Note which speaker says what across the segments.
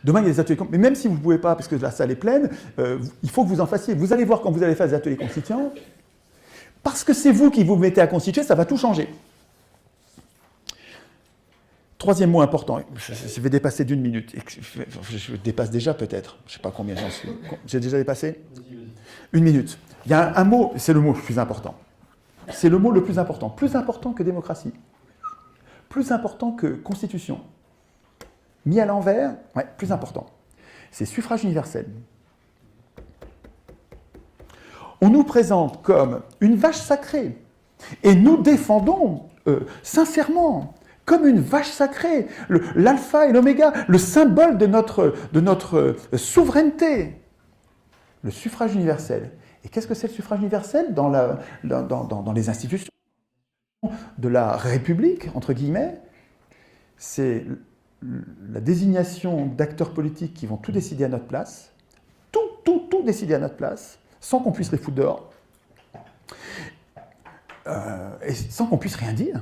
Speaker 1: Demain, il y a des ateliers, mais même si vous ne pouvez pas, parce que la salle est pleine, il faut que vous en fassiez. Vous allez voir quand vous allez faire des ateliers constituants, parce que c'est vous qui vous mettez à constituer, ça va tout changer. Troisième mot important, je vais dépasser d'1 minute. Je dépasse déjà peut-être, je ne sais pas combien j'en suis. J'ai déjà dépassé ? 1 minute. Il y a un mot, c'est le mot le plus important. C'est le mot le plus important que démocratie, plus important que constitution. Mis à l'envers, ouais, plus important. C'est suffrage universel. On nous présente comme une vache sacrée, et nous défendons sincèrement, comme une vache sacrée, l'alpha et l'oméga, le symbole de notre souveraineté, le suffrage universel. Et qu'est-ce que c'est le suffrage universel dans les institutions de la République, entre guillemets? C'est la désignation d'acteurs politiques qui vont tout décider à notre place, tout décider à notre place, sans qu'on puisse les foutre dehors, et sans qu'on puisse rien dire.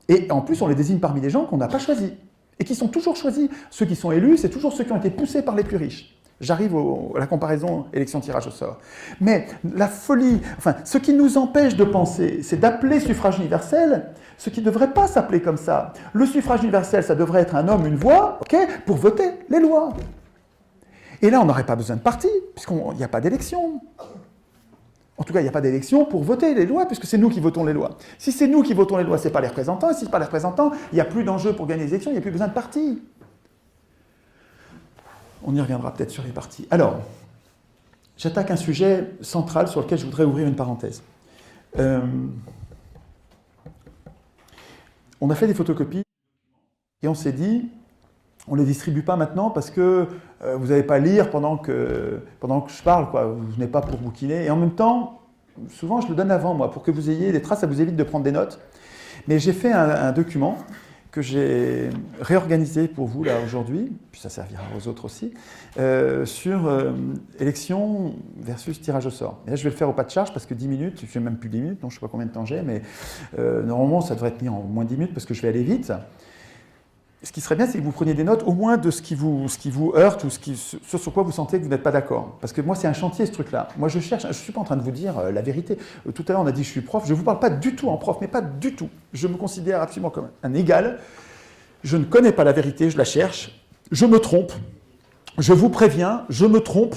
Speaker 1: Et en plus, on les désigne parmi des gens qu'on n'a pas choisis, et qui sont toujours choisis. Ceux qui sont élus, c'est toujours ceux qui ont été poussés par les plus riches. J'arrive à la comparaison élection-tirage au sort. Mais la folie, enfin, ce qui nous empêche de penser, c'est d'appeler suffrage universel ce qui ne devrait pas s'appeler comme ça. Le suffrage universel, ça devrait être un homme, une voix, ok, pour voter les lois. Et là, on n'aurait pas besoin de parti, puisqu'il n'y a pas d'élection. En tout cas, il n'y a pas d'élection pour voter les lois, puisque c'est nous qui votons les lois. Si c'est nous qui votons les lois, ce n'est pas les représentants, et si ce n'est pas les représentants, il n'y a plus d'enjeu pour gagner les élections, il n'y a plus besoin de parti. On y reviendra peut-être sur les partis. Alors, j'attaque un sujet central sur lequel je voudrais ouvrir une parenthèse. On a fait des photocopies et on s'est dit, on ne les distribue pas maintenant parce que vous n'allez pas lire pendant que je parle, quoi. Vous venez pas pour bouquiner. Et en même temps, souvent je le donne avant, moi, pour que vous ayez des traces, ça vous évite de prendre des notes. Mais j'ai fait un document que j'ai réorganisé pour vous là aujourd'hui, puis ça servira aux autres aussi, sur élection versus tirage au sort. Et là, je vais le faire au pas de charge parce que 10 minutes, je n'ai même plus 10 minutes, donc je ne sais pas combien de temps j'ai, mais normalement, ça devrait être mis en moins 10 minutes parce que je vais aller vite. Ce qui serait bien, c'est que vous preniez des notes au moins de ce qui vous heurte ou ce sur quoi vous sentez que vous n'êtes pas d'accord. Parce que moi, c'est un chantier, ce truc-là. Moi, je cherche, je ne suis pas en train de vous dire la vérité. Tout à l'heure, on a dit je suis prof. Je ne vous parle pas du tout en prof, mais pas du tout. Je me considère absolument comme un égal. Je ne connais pas la vérité, je la cherche. Je me trompe. Je vous préviens, je me trompe.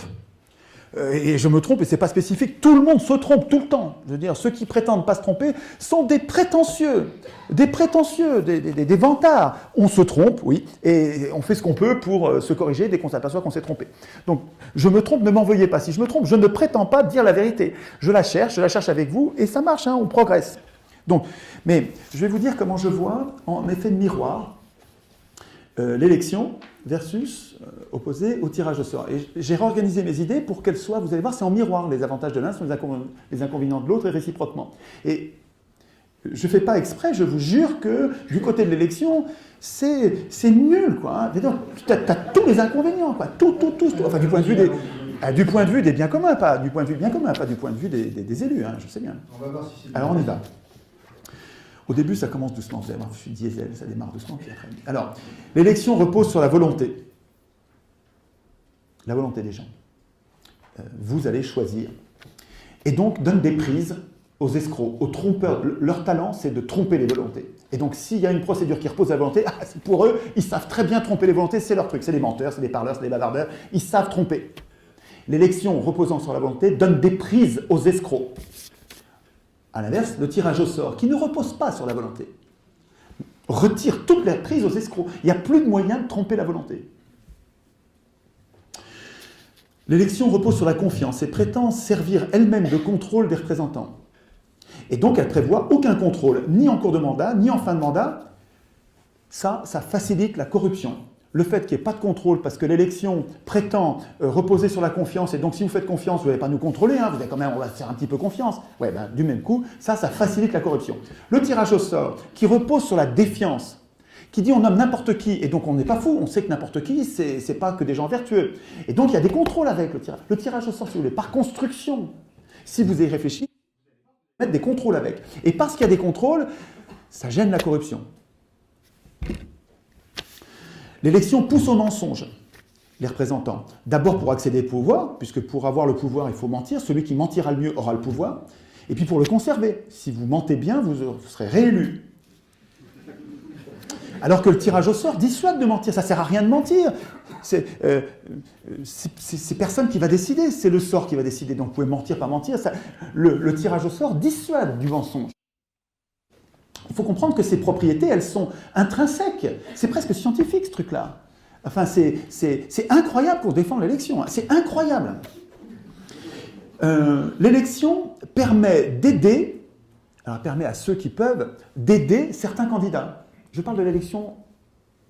Speaker 1: Et je me trompe, et ce n'est pas spécifique. Tout le monde se trompe tout le temps. Je veux dire, ceux qui prétendent ne pas se tromper sont des prétentieux, des vantards. On se trompe, oui, et on fait ce qu'on peut pour se corriger dès qu'on s'aperçoit qu'on s'est trompé. Donc, je me trompe, ne m'en veuillez pas. Si je me trompe, je ne prétends pas dire la vérité. Je la cherche avec vous, et ça marche, hein, on progresse. Donc, mais je vais vous dire comment je vois, en effet de miroir, l'élection versus opposé au tirage au sort. Et j'ai réorganisé mes idées pour qu'elles soient, vous allez voir, c'est en miroir, les avantages de l'un sont les inconvénients de l'autre et réciproquement. Et je ne fais pas exprès, je vous jure que du côté de l'élection, c'est nul, quoi. Hein. Tu as tous les inconvénients, quoi. Tout. Enfin, du point de vue des biens communs, pas du point de vue des élus, hein, je sais bien.
Speaker 2: On va voir si c'est.
Speaker 1: Alors, on y va. Au début, ça commence doucement. Vous allez voir, je suis diesel, ça démarre doucement, puis après. Alors, l'élection repose sur la volonté. La volonté des gens. Vous allez choisir. Et donc, donne des prises aux escrocs, aux trompeurs. Leur talent, c'est de tromper les volontés. Et donc, s'il y a une procédure qui repose sur la volonté, pour eux, ils savent très bien tromper les volontés, c'est leur truc. C'est des menteurs, c'est des parleurs, c'est des bavardeurs. Ils savent tromper. L'élection reposant sur la volonté donne des prises aux escrocs. À l'inverse, le tirage au sort, qui ne repose pas sur la volonté, retire toutes les prises aux escrocs. Il n'y a plus de moyen de tromper la volonté. L'élection repose sur la confiance et prétend servir elle-même de contrôle des représentants. Et donc, elle prévoit aucun contrôle, ni en cours de mandat, ni en fin de mandat. Ça facilite la corruption. Le fait qu'il n'y ait pas de contrôle, parce que l'élection prétend reposer sur la confiance, et donc si vous faites confiance, vous n'allez pas nous contrôler, hein, vous allez quand même, on va faire un petit peu confiance. Ouais, ben, du même coup, ça facilite la corruption. Le tirage au sort, qui repose sur la défiance, qui dit on nomme n'importe qui, et donc on n'est pas fou, on sait que n'importe qui, c'est pas que des gens vertueux. Et donc il y a des contrôles avec le tirage. Le tirage au sort, si vous voulez, par construction, si vous y réfléchissez, vous allez mettre des contrôles avec. Et parce qu'il y a des contrôles, ça gêne la corruption. L'élection pousse au mensonge les représentants. D'abord pour accéder au pouvoir, puisque pour avoir le pouvoir, il faut mentir. Celui qui mentira le mieux aura le pouvoir. Et puis pour le conserver. Si vous mentez bien, vous serez réélu. Alors que le tirage au sort dissuade de mentir. Ça ne sert à rien de mentir. C'est personne qui va décider. C'est le sort qui va décider. Donc vous pouvez mentir, pas mentir. Le tirage au sort dissuade du mensonge. Il faut comprendre que ces propriétés, elles sont intrinsèques. C'est presque scientifique, ce truc-là. Enfin, c'est incroyable pour défendre l'élection. C'est incroyable. L'élection permet d'aider, alors permet à ceux qui peuvent, d'aider certains candidats. Je parle de l'élection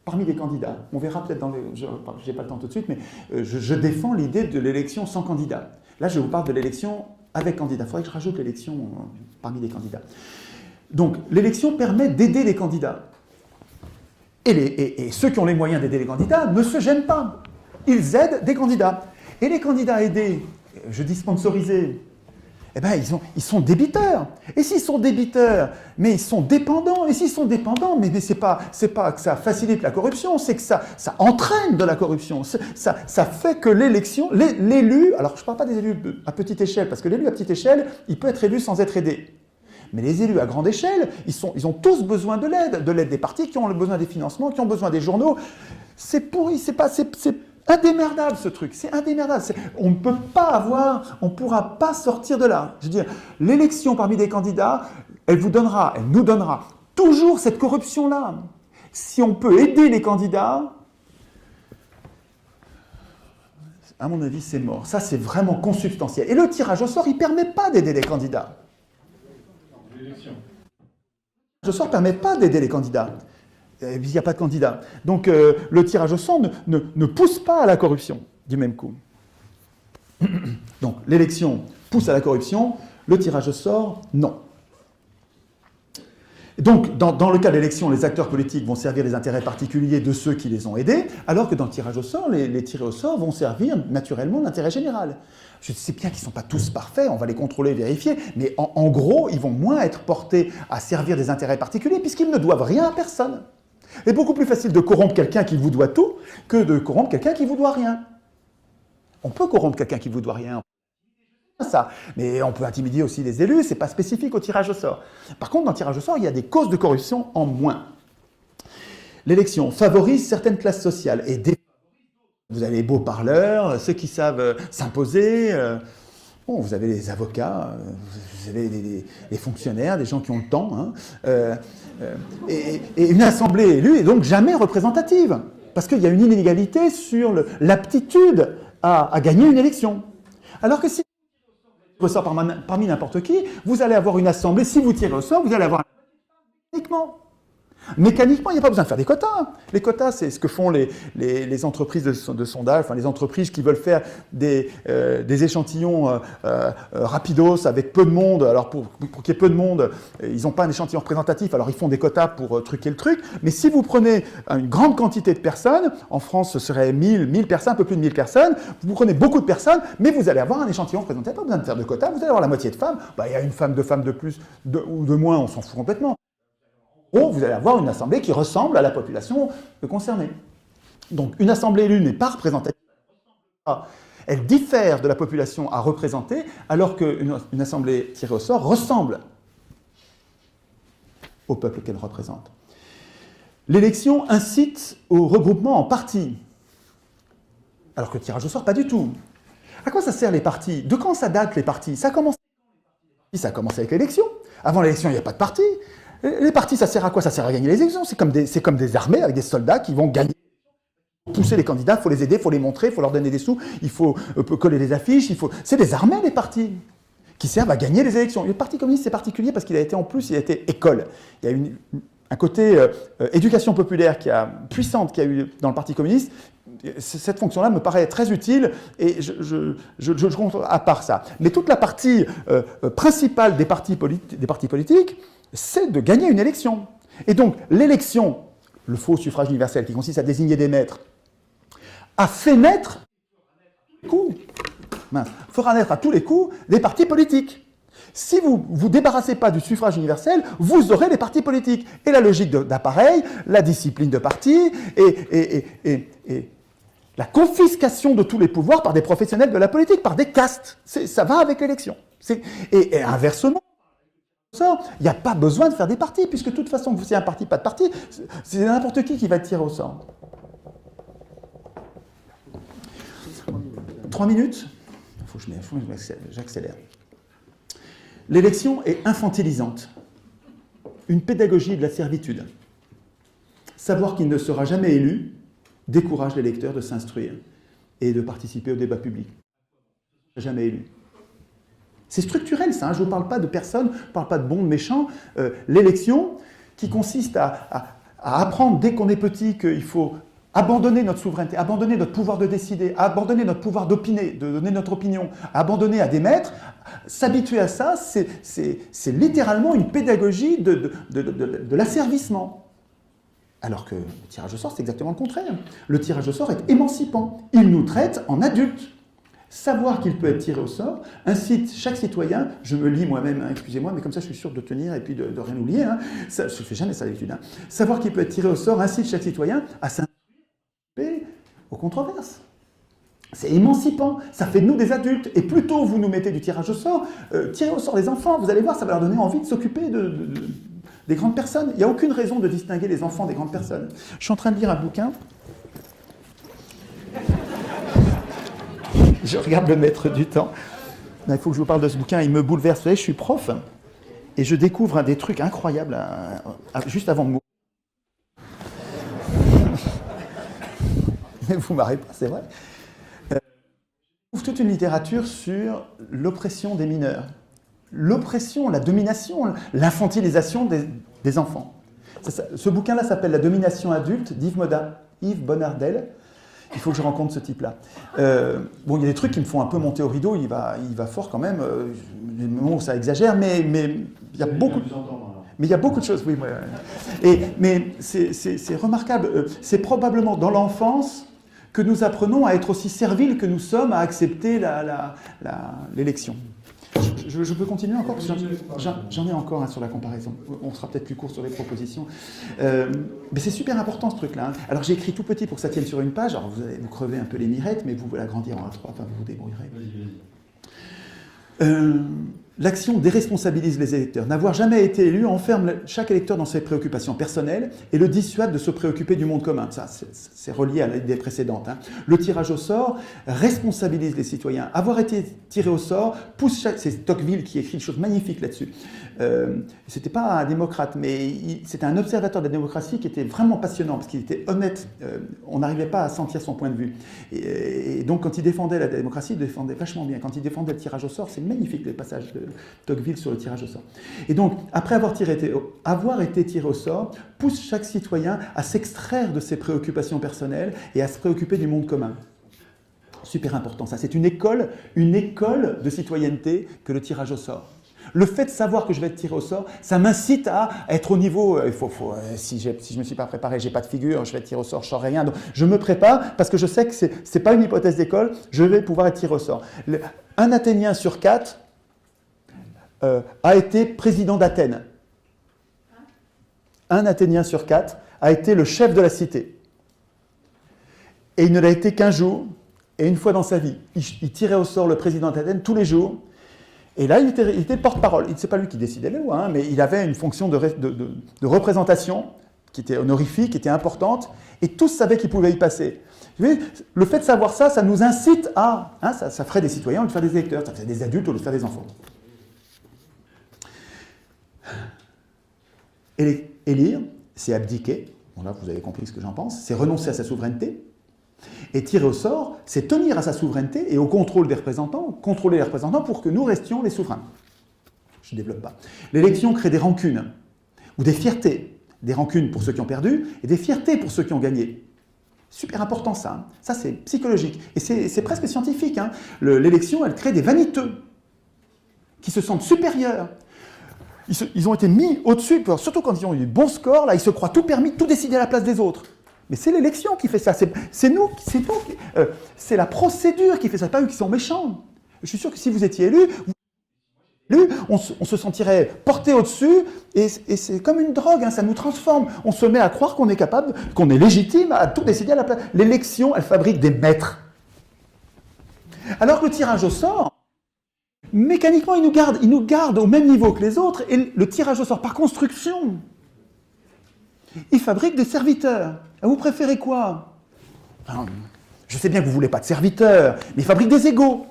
Speaker 1: parmi les candidats. On verra peut-être dans les... Je n'ai pas le temps tout de suite, mais je défends l'idée de l'élection sans candidat. Là, je vous parle de l'élection avec candidat. Il faudrait que je rajoute l'élection parmi les candidats. Donc, l'élection permet d'aider les candidats. Et ceux qui ont les moyens d'aider les candidats ne se gênent pas. Ils aident des candidats. Et les candidats aidés, je dis sponsorisés, eh ben, ils sont débiteurs. Et s'ils sont débiteurs, mais ils sont dépendants. Et s'ils sont dépendants, mais c'est pas que ça facilite la corruption, c'est que ça entraîne de la corruption. Ça fait que l'élection, l'élu, alors je ne parle pas des élus à petite échelle, parce que l'élu à petite échelle, il peut être élu sans être aidé. Mais les élus à grande échelle, ils ont tous besoin de l'aide des partis qui ont besoin des financements, qui ont besoin des journaux. C'est pourri, c'est indémerdable ce truc, c'est indémerdable. On ne peut pas avoir, on ne pourra pas sortir de là. Je veux dire, l'élection parmi des candidats, elle nous donnera toujours cette corruption-là. Si on peut aider les candidats, à mon avis, c'est mort. Ça, c'est vraiment consubstantiel. Et le tirage au sort, il ne permet pas d'aider les candidats. Le tirage au sort ne permet pas d'aider les candidats. Il n'y a pas de candidat. Donc le tirage au sort ne pousse pas à la corruption du même coup. Donc l'élection pousse à la corruption, le tirage au sort, non. Donc dans le cas de l'élection, les acteurs politiques vont servir les intérêts particuliers de ceux qui les ont aidés, alors que dans le tirage au sort, les tirés au sort vont servir naturellement l'intérêt général. Je sais bien qu'ils ne sont pas tous parfaits, on va les contrôler, vérifier, mais en gros, ils vont moins être portés à servir des intérêts particuliers puisqu'ils ne doivent rien à personne. C'est beaucoup plus facile de corrompre quelqu'un qui vous doit tout que de corrompre quelqu'un qui vous doit rien. On peut corrompre quelqu'un qui vous doit rien, ça, mais on peut intimider aussi les élus, c'est pas spécifique au tirage au sort. Par contre, dans le tirage au sort, il y a des causes de corruption en moins. L'élection favorise certaines classes sociales et vous avez les beaux parleurs, ceux qui savent s'imposer. Bon, vous avez les avocats, vous avez les fonctionnaires, des gens qui ont le temps. Hein, et une assemblée élue est donc jamais représentative, parce qu'il y a une inégalité sur l'aptitude à gagner une élection. Alors que si vous tirez au sort parmi n'importe qui, vous allez avoir une assemblée, si vous tirez au sort, vous allez avoir uniquement. Mécaniquement, il n'y a pas besoin de faire des quotas. Les quotas, c'est ce que font les entreprises de sondage, enfin les entreprises qui veulent faire des échantillons rapidos avec peu de monde. Alors pour qu'il y ait peu de monde, ils n'ont pas un échantillon représentatif, alors ils font des quotas pour truquer le truc. Mais si vous prenez une grande quantité de personnes, en France ce serait 1000 personnes, un peu plus de 1000 personnes, vous prenez beaucoup de personnes, mais vous allez avoir un échantillon représentatif, pas besoin de faire de quotas, vous allez avoir la moitié de femmes, il y a une femme de plus ou de moins, on s'en fout complètement. Vous allez avoir une assemblée qui ressemble à la population concernée. Donc une assemblée élue n'est pas représentative. Elle diffère de la population à représenter, alors qu'une assemblée tirée au sort ressemble au peuple qu'elle représente. L'élection incite au regroupement en partis, alors que le tirage au sort, pas du tout. À quoi ça sert les partis? De quand ça date les partis? Ça a commencé avec l'élection. Avant l'élection, il n'y a pas de parti. Les partis, ça sert à quoi? Ça sert à gagner les élections. C'est comme des armées avec des soldats qui vont gagner. Il faut pousser les candidats, il faut les aider, il faut les montrer, il faut leur donner des sous, il faut coller des affiches. C'est des armées, les partis, qui servent à gagner les élections. Le Parti communiste, c'est particulier parce qu'il a été école. Il y a un côté éducation populaire puissante qu'il y a eu dans le Parti communiste. Cette fonction-là me paraît très utile et je compte à part ça. Mais toute la partie principale des partis politiques, c'est de gagner une élection. Et donc, l'élection, le faux suffrage universel, qui consiste à désigner des maîtres, a fait naître fera naître à tous les coups des partis politiques Si vous ne vous débarrassez pas du suffrage universel, vous aurez les partis politiques. Et la logique d'appareil, la discipline de parti et la confiscation de tous les pouvoirs par des professionnels de la politique, par des castes. Ça va avec l'élection. Et inversement, il n'y a pas besoin de faire des partis, puisque de toute façon, que vous ayez un parti, pas de parti, c'est n'importe qui va être tiré au sort. 3 minutes. Il faut que j'accélère. L'élection est infantilisante. Une pédagogie de la servitude. Savoir qu'il ne sera jamais élu décourage l'électeur de s'instruire et de participer au débat public. Jamais élu. C'est structurel, ça. Je ne vous parle pas de personne, je ne parle pas de bons, de méchants. L'élection, qui consiste à apprendre dès qu'on est petit qu'il faut abandonner notre souveraineté, abandonner notre pouvoir de décider, abandonner notre pouvoir d'opiner, de donner notre opinion, abandonner à des maîtres, s'habituer à ça, c'est littéralement une pédagogie de l'asservissement. Alors que le tirage au sort, c'est exactement le contraire. Le tirage au sort est émancipant. Il nous traite en adultes. Savoir qu'il peut être tiré au sort incite chaque citoyen, je me lis moi-même, hein, excusez-moi, mais comme ça je suis sûr de tenir et puis de rien oublier, hein, ça, je ne fais jamais ça d'habitude. Hein. Savoir qu'il peut être tiré au sort incite chaque citoyen à s'intéresser aux controverses. C'est émancipant, ça fait de nous des adultes. Et plus tôt vous nous mettez du tirage au sort, tirez au sort les enfants, vous allez voir, ça va leur donner envie de s'occuper des grandes personnes. Il n'y a aucune raison de distinguer les enfants des grandes personnes. Je suis en train de lire un bouquin. Je regarde le maître du temps. Il faut que je vous parle de ce bouquin, il me bouleverse. Vous savez, je suis prof et je découvre des trucs incroyables juste avant de mourir. Mais vous ne marrez pas, c'est vrai. Je trouve toute une littérature sur l'oppression des mineurs. L'oppression, la domination, l'infantilisation des enfants. Ce bouquin-là s'appelle « La domination adulte » d'Yves Bonnardel. Il faut que je rencontre ce type-là. Bon, il y a des trucs qui me font un peu monter au rideau, il va fort quand même, des moments où ça exagère, mais il y a beaucoup... Mais il y a beaucoup de choses, oui. Mais c'est remarquable. C'est probablement dans l'enfance que nous apprenons à être aussi serviles que nous sommes à accepter l'élection. Je peux continuer encore parce que j'en ai encore un sur la comparaison. On sera peut-être plus court sur les propositions. Mais c'est super important ce truc-là. Hein. Alors j'ai écrit tout petit pour que ça tienne sur une page. Alors vous allez vous crever un peu les mirettes, mais vous l'agrandir en A3, enfin vous vous débrouillerez. L'action déresponsabilise les électeurs. N'avoir jamais été élu enferme chaque électeur dans ses préoccupations personnelles et le dissuade de se préoccuper du monde commun. Ça, c'est relié à l'idée précédente. Hein. Le tirage au sort responsabilise les citoyens. Avoir été tiré au sort pousse chaque... C'est Tocqueville qui écrit une chose magnifique là-dessus. C'était pas un démocrate, mais c'était un observateur de la démocratie qui était vraiment passionnant parce qu'il était honnête. On n'arrivait pas à sentir son point de vue. Et donc, quand il défendait la démocratie, il défendait vachement bien. Quand il défendait le tirage au sort, c'est magnifique les passages de Tocqueville sur le tirage au sort. Et donc, après avoir été tiré au sort, pousse chaque citoyen à s'extraire de ses préoccupations personnelles et à se préoccuper du monde commun. Super important, ça. C'est une école de citoyenneté que le tirage au sort. Le fait de savoir que je vais être tiré au sort, ça m'incite à être au niveau... si je ne me suis pas préparé, je n'ai pas de figure, je vais être tiré au sort, je ne saurais rien. Donc je me prépare parce que je sais que ce n'est pas une hypothèse d'école, je vais pouvoir être tiré au sort. Un Athénien sur 4 a été président d'Athènes. Un Athénien sur 4 a été le chef de la cité. Et il ne l'a été qu'un jour, et une fois dans sa vie. Il tirait au sort le président d'Athènes tous les jours. Et là, il était porte-parole. Ce n'est pas lui qui décidait les lois, hein, mais il avait une fonction de représentation qui était honorifique, qui était importante, et tous savaient qu'il pouvait y passer. Le fait de savoir ça, ça nous incite à... Hein, ça ferait des citoyens au lieu de faire des électeurs, ça ferait des adultes au lieu de faire des enfants. Élire, c'est abdiquer. Bon, là, vous avez compris ce que j'en pense. C'est renoncer à sa souveraineté. Et tirer au sort, c'est tenir à sa souveraineté et au contrôle des représentants, contrôler les représentants pour que nous restions les souverains. Je ne développe pas. L'élection crée des rancunes ou des fiertés. Des rancunes pour ceux qui ont perdu et des fiertés pour ceux qui ont gagné. Super important ça. Hein. Ça, c'est psychologique. Et c'est presque scientifique. Hein. L'élection, elle crée des vaniteux qui se sentent supérieurs. Ils ont été mis au-dessus, surtout quand ils ont eu des bons scores, là, ils se croient tout permis, tout décider à la place des autres. Mais c'est l'élection qui fait ça, c'est nous, c'est la procédure qui fait ça, pas eux qui sont méchants. Je suis sûr que si vous étiez élu, On se sentirait porté au-dessus, et c'est comme une drogue, hein, ça nous transforme. On se met à croire qu'on est capable, qu'on est légitime à tout décider à la place. L'élection, elle fabrique des maîtres. Alors que le tirage au sort, mécaniquement, il nous garde au même niveau que les autres, et le tirage au sort, par construction, il fabrique des serviteurs. Et vous préférez quoi? Enfin, je sais bien que vous ne voulez pas de serviteurs, mais il fabrique des égaux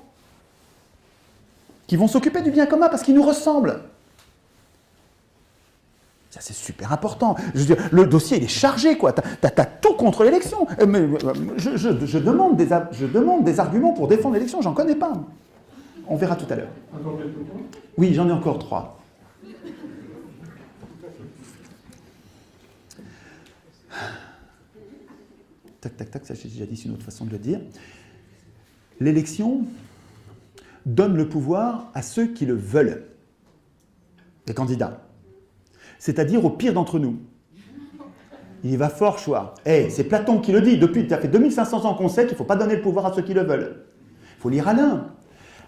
Speaker 1: qui vont s'occuper du bien commun parce qu'ils nous ressemblent. Ça, c'est super important. Je veux dire, le dossier, il est chargé, quoi. T'as tout contre l'élection. Je demande des arguments pour défendre l'élection, j'en connais pas. On verra tout à l'heure.
Speaker 2: Encore quelques points?
Speaker 1: Oui, j'en ai encore 3. Tac, tac, tac, ça j'ai déjà dit, c'est une autre façon de le dire. L'élection donne le pouvoir à ceux qui le veulent, les candidats, c'est-à-dire au pire d'entre nous. Il va fort choix. C'est Platon qui le dit, ça fait 2500 ans qu'on sait qu'il ne faut pas donner le pouvoir à ceux qui le veulent. Il faut lire Alain.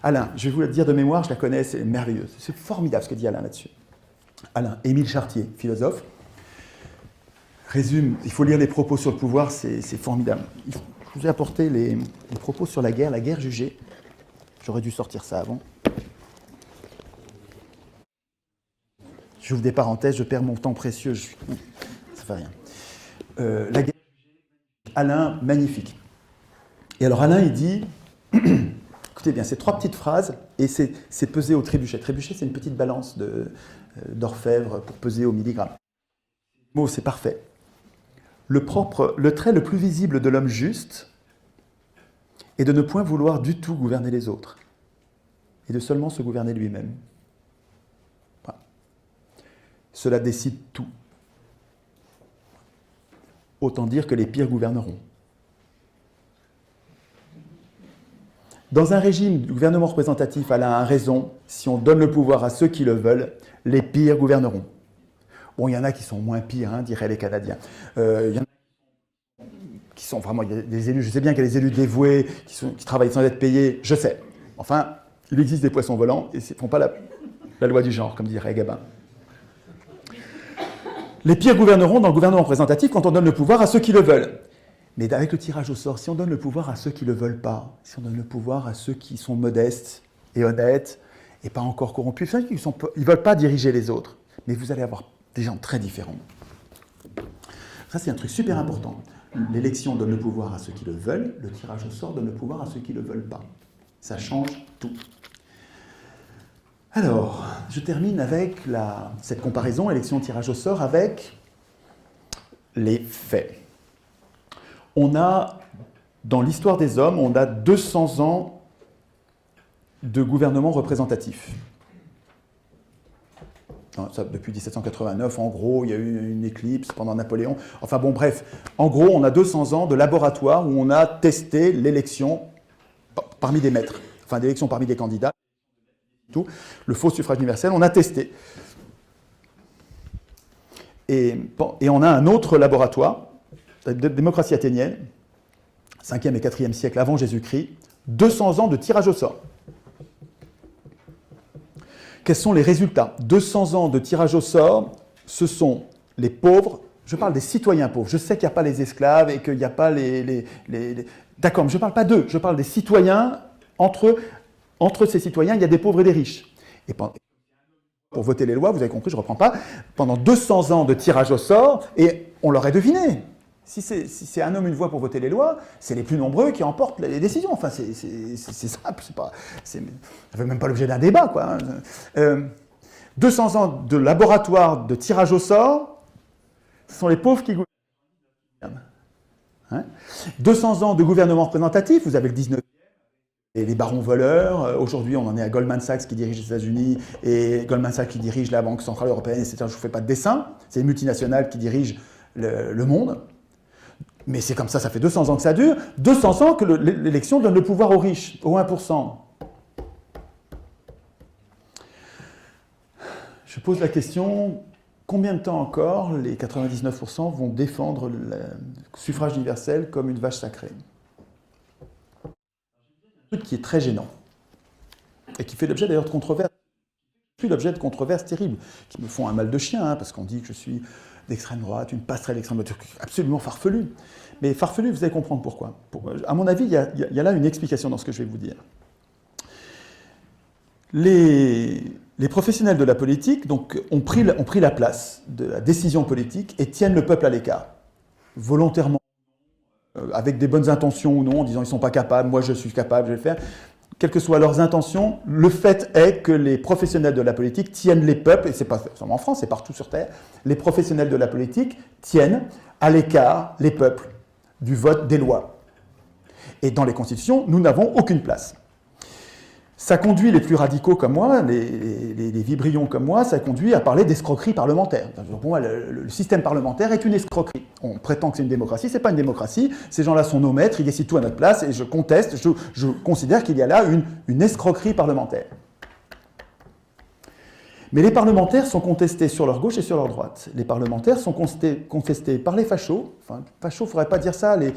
Speaker 1: Alain, je vais vous le dire de mémoire, je la connais, c'est merveilleux. C'est formidable ce que dit Alain là-dessus. Alain, Émile Chartier, philosophe, résume, il faut lire les propos sur le pouvoir, c'est formidable. Je vous ai apporté les propos sur la guerre jugée. J'aurais dû sortir ça avant. J'ouvre des parenthèses, je perds mon temps précieux. Ça fait rien. La guerre jugée, Alain, magnifique. Et alors Alain, il dit, écoutez bien, c'est 3 petites phrases, et c'est pesé au trébuchet. Trébuchet, c'est une petite balance d'orfèvre pour peser au milligramme. Bon, c'est parfait. Le trait le plus visible de l'homme juste est de ne point vouloir du tout gouverner les autres, et de seulement se gouverner lui-même. Voilà. Cela décide tout. Autant dire que les pires gouverneront. Dans un régime de gouvernement représentatif, Alain a raison, si on donne le pouvoir à ceux qui le veulent, les pires gouverneront. Bon, il y en a qui sont moins pires, hein, diraient les Canadiens. Il y en a qui sont vraiment des élus, je sais bien qu'il y a des élus dévoués, qui travaillent sans être payés, je sais. Enfin, il existe des poissons volants, et ils ne font pas la loi du genre, comme dirait Gabin. Les pires gouverneront dans le gouvernement représentatif quand on donne le pouvoir à ceux qui le veulent. Mais avec le tirage au sort, si on donne le pouvoir à ceux qui ne le veulent pas, si on donne le pouvoir à ceux qui sont modestes et honnêtes, et pas encore corrompus, ils ne veulent pas diriger les autres, mais vous allez avoir des gens très différents. Ça, c'est un truc super important. L'élection donne le pouvoir à ceux qui le veulent, le tirage au sort donne le pouvoir à ceux qui ne le veulent pas. Ça change tout. Alors, je termine avec cette comparaison, élection-tirage au sort, avec les faits. On a, dans l'histoire des hommes, on a 200 ans de gouvernement représentatif. Ça, depuis 1789, en gros, il y a eu une éclipse pendant Napoléon. Enfin bon, bref, en gros, on a 200 ans de laboratoire où on a testé l'élection parmi des maîtres, enfin l'élection parmi des candidats, tout, le faux suffrage universel, on a testé. Et on a un autre laboratoire, la démocratie athénienne, 5e et 4e siècle avant Jésus-Christ, 200 ans de tirage au sort. Quels sont les résultats? 200 ans de tirage au sort, ce sont les pauvres, je parle des citoyens pauvres, je sais qu'il n'y a pas les esclaves et qu'il n'y a pas les... D'accord, mais je ne parle pas d'eux, je parle des citoyens, entre ces citoyens, il y a des pauvres et des riches. Et pour voter les lois, vous avez compris, je ne reprends pas, pendant 200 ans de tirage au sort, et on l'aurait deviné. Si c'est un homme, une voix pour voter les lois, c'est les plus nombreux qui emportent les décisions. Enfin, c'est simple, ça ne fait même pas l'objet d'un débat, quoi. 200 ans de laboratoire de tirage au sort, ce sont les pauvres qui gouvernent. Hein, 200 ans de gouvernement représentatif, vous avez le 19e, et les barons voleurs. Aujourd'hui, on en est à Goldman Sachs qui dirige les États-Unis, et Goldman Sachs qui dirige la Banque Centrale Européenne, etc. Je ne vous fais pas de dessin, c'est les multinationales qui dirigent le monde. Mais c'est comme ça, ça fait 200 ans que ça dure. 200 ans que l'élection donne le pouvoir aux riches, aux 1%. Je pose la question, combien de temps encore les 99% vont défendre le suffrage universel comme une vache sacrée? Un truc qui est très gênant, et qui fait l'objet d'ailleurs de controverses. suis l'objet de controverses terribles, qui me font un mal de chien, hein, parce qu'on dit que je suis d'extrême droite, une passerelle d'extrême droite, absolument farfelu. Mais farfelu, vous allez comprendre pourquoi. À mon avis, il y a là une explication dans ce que je vais vous dire. Les professionnels de la politique donc, ont pris la place de la décision politique et tiennent le peuple à l'écart, volontairement, avec des bonnes intentions ou non, en disant ils ne sont pas capables, moi je suis capable, je vais le faire. Quelles que soient leurs intentions, le fait est que les professionnels de la politique tiennent les peuples, et ce n'est pas seulement en France, c'est partout sur Terre, les professionnels de la politique tiennent à l'écart les peuples du vote des lois. Et dans les constitutions, nous n'avons aucune place. Ça conduit les plus radicaux comme moi, les vibrillons comme moi, ça conduit à parler d'escroquerie parlementaire. Pour moi, le système parlementaire est une escroquerie. On prétend que c'est une démocratie, c'est pas une démocratie. Ces gens-là sont nos maîtres, ils décident tout à notre place, et je conteste, je considère qu'il y a là une escroquerie parlementaire. Mais les parlementaires sont contestés sur leur gauche et sur leur droite. Les parlementaires sont contestés par les fachos. Enfin, fachos, il ne faudrait pas dire ça. Les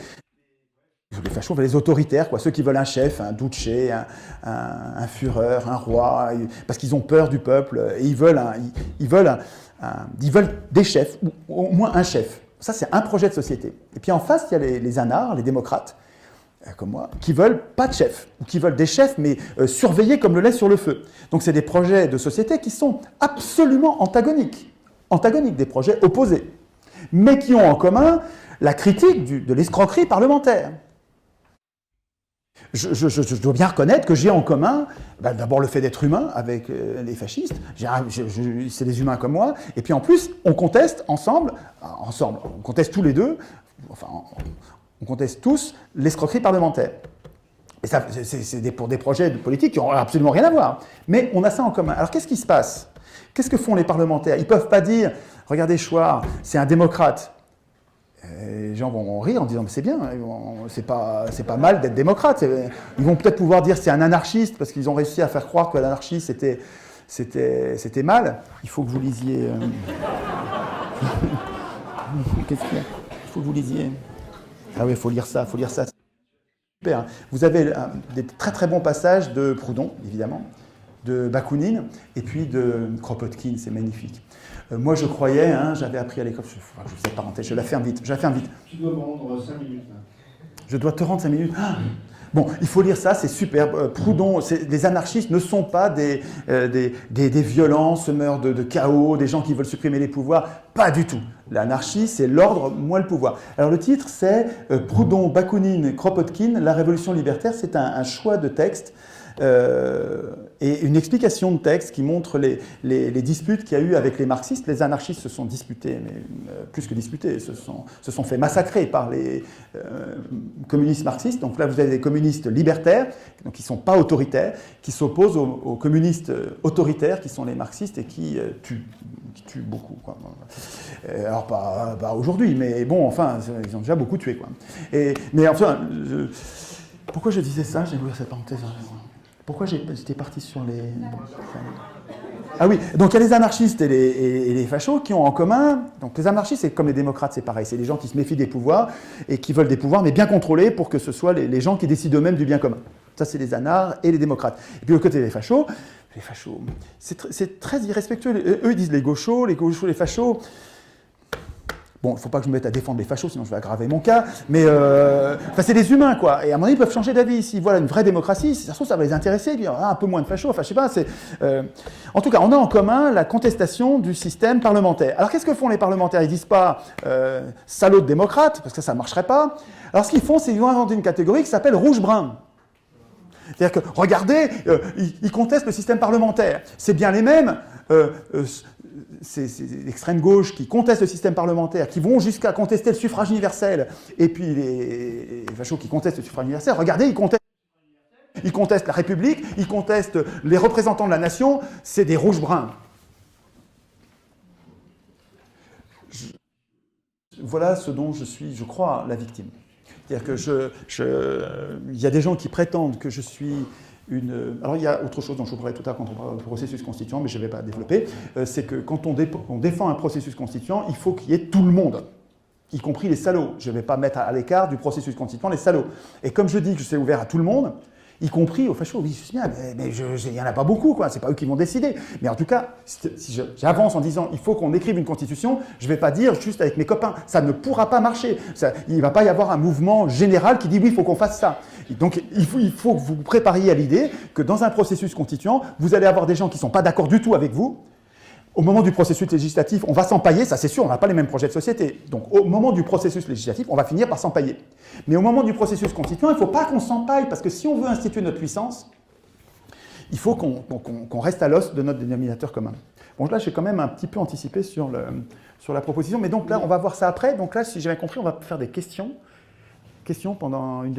Speaker 1: fachos, les autoritaires, quoi, ceux qui veulent un chef, un duce, un Führer, un roi, parce qu'ils ont peur du peuple, et ils veulent des chefs, ou au moins un chef. Ça, c'est un projet de société. Et puis en face, il y a les anards, les démocrates, comme moi, qui veulent pas de chef, ou qui veulent des chefs, mais surveillés comme le lait sur le feu. Donc c'est des projets de société qui sont absolument antagoniques, des projets opposés, mais qui ont en commun la critique de l'escroquerie parlementaire. Je dois bien reconnaître que j'ai en commun, d'abord le fait d'être humain avec les fascistes, c'est des humains comme moi, et puis en plus, on conteste ensemble, on conteste tous les deux, enfin, on conteste tous l'escroquerie parlementaire. Et ça, c'est pour des projets de politique qui n'ont absolument rien à voir. Mais on a ça en commun. Alors qu'est-ce qui se passe? Qu'est-ce que font les parlementaires? Ils ne peuvent pas dire, regardez Chouard, c'est un démocrate. Les gens vont rire en disant c'est bien, c'est pas mal d'être démocrate. Ils vont peut-être pouvoir dire c'est un anarchiste parce qu'ils ont réussi à faire croire que l'anarchie c'était mal. Il faut que vous lisiez. Qu'est-ce qu'il y a? Il faut que vous lisiez. Ah oui, il faut lire ça. Super. Vous avez des très très bons passages de Proudhon, évidemment, de Bakounine, et puis de Kropotkin, c'est magnifique. Moi, je croyais, j'avais appris à l'école, je fais parenthèse, je la ferme vite.
Speaker 2: Tu dois me rendre 5 minutes. Là.
Speaker 1: Je dois te rendre 5 minutes. Bon, il faut lire ça, c'est super. Proudhon, les anarchistes ne sont pas des violents, semeurs de chaos, des gens qui veulent supprimer les pouvoirs. Pas du tout. L'anarchie, c'est l'ordre, moins le pouvoir. Alors le titre, c'est Proudhon, Bakounine, Kropotkin, la révolution libertaire. C'est un choix de texte. Et une explication de texte qui montre les disputes qu'il y a eu avec les marxistes. Les anarchistes se sont disputés, mais plus que disputés, se sont fait massacrer par les communistes marxistes. Donc là, vous avez des communistes libertaires, donc qui ne sont pas autoritaires, qui s'opposent aux communistes autoritaires, qui sont les marxistes et qui tuent beaucoup, quoi. Alors pas aujourd'hui, mais bon, enfin, ils ont déjà beaucoup tué, quoi. Mais enfin, pourquoi je disais ça? J'ai ouvert cette parenthèse. Pourquoi j'étais parti sur les... Ah oui, donc il y a les anarchistes et les fachos qui ont en commun... Donc les anarchistes, c'est comme les démocrates, c'est pareil. C'est des gens qui se méfient des pouvoirs et qui veulent des pouvoirs, mais bien contrôlés pour que ce soit les gens qui décident eux-mêmes du bien commun. Ça, c'est les anards et les démocrates. Et puis, au côté des fachos, c'est très irrespectueux. Eux, ils disent les gauchos, les fachos... Bon, il ne faut pas que je me mette à défendre les fachos, sinon je vais aggraver mon cas, mais c'est des humains, quoi. Et à un moment donné, ils peuvent changer d'avis. S'ils voient une vraie démocratie, si ça se trouve, ça va les intéresser, dire un peu moins de fachos, enfin, je sais pas. En tout cas, on a en commun la contestation du système parlementaire. Alors, qu'est-ce que font les parlementaires? Ils disent pas salauds de démocrates, parce que ça ne marcherait pas. Alors, ce qu'ils font, c'est qu'ils vont inventer une catégorie qui s'appelle rouge-brun. C'est-à-dire que, regardez, ils contestent le système parlementaire. C'est bien les mêmes. C'est l'extrême gauche qui conteste le système parlementaire, qui vont jusqu'à contester le suffrage universel, et puis les fachos qui contestent le suffrage universel, regardez, ils contestent la République, ils contestent les représentants de la nation, c'est des rouges-bruns. Voilà ce dont je suis, je crois, la victime. C'est-à-dire que il y a des gens qui prétendent que je suis Alors il y a autre chose dont je vous parlerai tout à l'heure quand on parle du processus constituant, mais je ne vais pas développer, c'est que quand on défend un processus constituant, il faut qu'il y ait tout le monde, y compris les salauds. Je ne vais pas mettre à l'écart du processus constituant les salauds. Et comme je dis que c'est ouvert à tout le monde, y compris aux fachos. Oui, je sais bien, mais il n'y en a pas beaucoup, quoi. C'est pas eux qui vont décider. Mais en tout cas, si j'avance en disant il faut qu'on écrive une constitution, je ne vais pas dire juste avec mes copains. Ça ne pourra pas marcher. Il ne va pas y avoir un mouvement général qui dit oui, il faut qu'on fasse ça. Et donc, il faut que vous vous prépariez à l'idée que dans un processus constituant, vous allez avoir des gens qui ne sont pas d'accord du tout avec vous. Au moment du processus législatif, on va s'empailler, ça c'est sûr, on n'a pas les mêmes projets de société. Donc au moment du processus législatif, on va finir par s'empailler. Mais au moment du processus constituant, il ne faut pas qu'on s'empaille, parce que si on veut instituer notre puissance, il faut qu'on reste à l'os de notre dénominateur commun. Bon, là, j'ai quand même un petit peu anticipé sur la proposition, mais donc là, on va voir ça après. Donc là, si j'ai bien compris, on va faire des questions pendant une demi-heure.